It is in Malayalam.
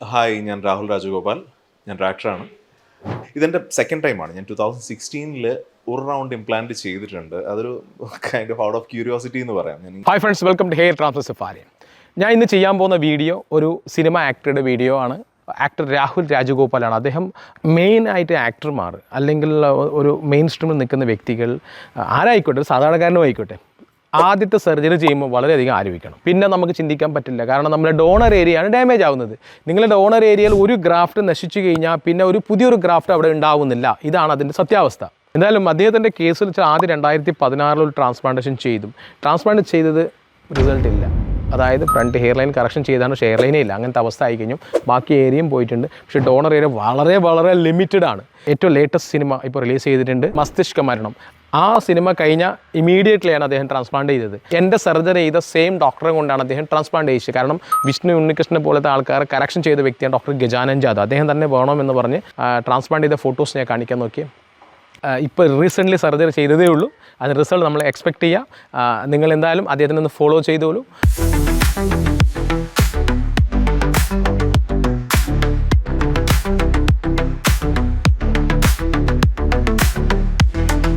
ഹായ്, ഞാൻ രാഹുൽ രാജഗോപാൽ. ഞാൻ ഡയറക്ടറാണ്. ഇതെൻ്റെ സെക്കൻഡ് ടൈമാണ്. ഞാൻ 2016 ഒരു റൗണ്ട് ഇംപ്ലാന്റ് ചെയ്തിട്ടുണ്ട്. അതൊരു kind of out of curiosity എന്ന് പറയാം. Hi friends, welcome to hair transfer safari. ഞാൻ ഇന്ന് ചെയ്യാൻ പോകുന്ന വീഡിയോ ഒരു സിനിമ ആക്ടറുടെ വീഡിയോ ആണ്. ആക്ടർ രാഹുൽ രാജഗോപാലാണ്. അദ്ദേഹം മെയിനായിട്ട് ആക്ടർമാർ അല്ലെങ്കിൽ ഒരു മെയിൻ സ്ട്രീമിൽ നിൽക്കുന്ന വ്യക്തികൾ ആരായിക്കോട്ടെ, സാധാരണക്കാരനും ആയിക്കോട്ടെ, ആദ്യത്തെ സർജറി ചെയ്യുമ്പോൾ വളരെയധികം ആലോചിക്കണം. പിന്നെ നമുക്ക് ചിന്തിക്കാൻ പറ്റില്ല. കാരണം നമ്മുടെ ഡോണർ ഏരിയയാണ് ഡാമേജ് ആവുന്നത്. നിങ്ങളുടെ ഡോണർ ഏരിയയിൽ ഒരു ഗ്രാഫ്റ്റ് നശിച്ചു കഴിഞ്ഞാൽ പിന്നെ പുതിയൊരു ഗ്രാഫ്റ്റ് അവിടെ ഉണ്ടാവുന്നില്ല. ഇതാണ് അതിൻ്റെ സത്യാവസ്ഥ. എന്തായാലും അദ്ദേഹത്തിൻ്റെ കേസിൽ വെച്ചാൽ ആദ്യം 2016 ഒരു ട്രാൻസ്പ്ലാന്റേഷൻ ചെയ്തു. ട്രാൻസ്പ്ലാന്റ് ചെയ്തത് റിസൾട്ട് ഇല്ല. അതായത് ഫ്രണ്ട് ഹെയർ ലൈൻ കറക്ഷൻ ചെയ്താണ്, പക്ഷേ ഹെയർ ലൈനേ ഇല്ല. അങ്ങനത്തെ അവസ്ഥ ആയി കഴിഞ്ഞു. ബാക്കി ഏരിയയും പോയിട്ടുണ്ട്. പക്ഷേ ഡോണർ ഏരിയ വളരെ ലിമിറ്റഡ് ആണ്. ഏറ്റവും ലേറ്റസ്റ്റ് സിനിമ ഇപ്പോൾ റിലീസ് ചെയ്തിട്ടുണ്ട്, മസ്തിഷ്ക മരണം. ആ സിനിമ കഴിഞ്ഞ ഇമീഡിയറ്റ്ലിയാണ് അദ്ദേഹം ട്രാൻസ്പ്ലാന്റ് ചെയ്തത്. എൻ്റെ സർജറി ചെയ്ത സെയിം ഡോക്ടറെ കൊണ്ടാണ് അദ്ദേഹം ട്രാൻസ്പ്ലാന്റ് ചെയ്തത്. കാരണം വിഷ്ണു ഉണ്ണികൃഷ്ണനെ പോലത്തെ ആൾക്കാർ കറക്ഷൻ ചെയ്ത വ്യക്തിയാണ് ഡോക്ടർ ഗജാനൻ ജാദവ്. അദ്ദേഹം തന്നെ വേണമെന്ന് പറഞ്ഞ് ട്രാൻസ്പ്ലാന്റ് ചെയ്ത ഫോട്ടോസ് ഞാൻ കാണിക്കാൻ നോക്കി. ഇപ്പോൾ റീസെൻ്റ്ലി സർജറി ചെയ്തതേ ഉള്ളൂ. അതിന് റിസൾട്ട് നമ്മൾ എക്സ്പെക്റ്റ് ചെയ്യുക. നിങ്ങൾ എന്തായാലും അദ്ദേഹത്തിനൊന്ന് ഫോളോ ചെയ്തോളൂ.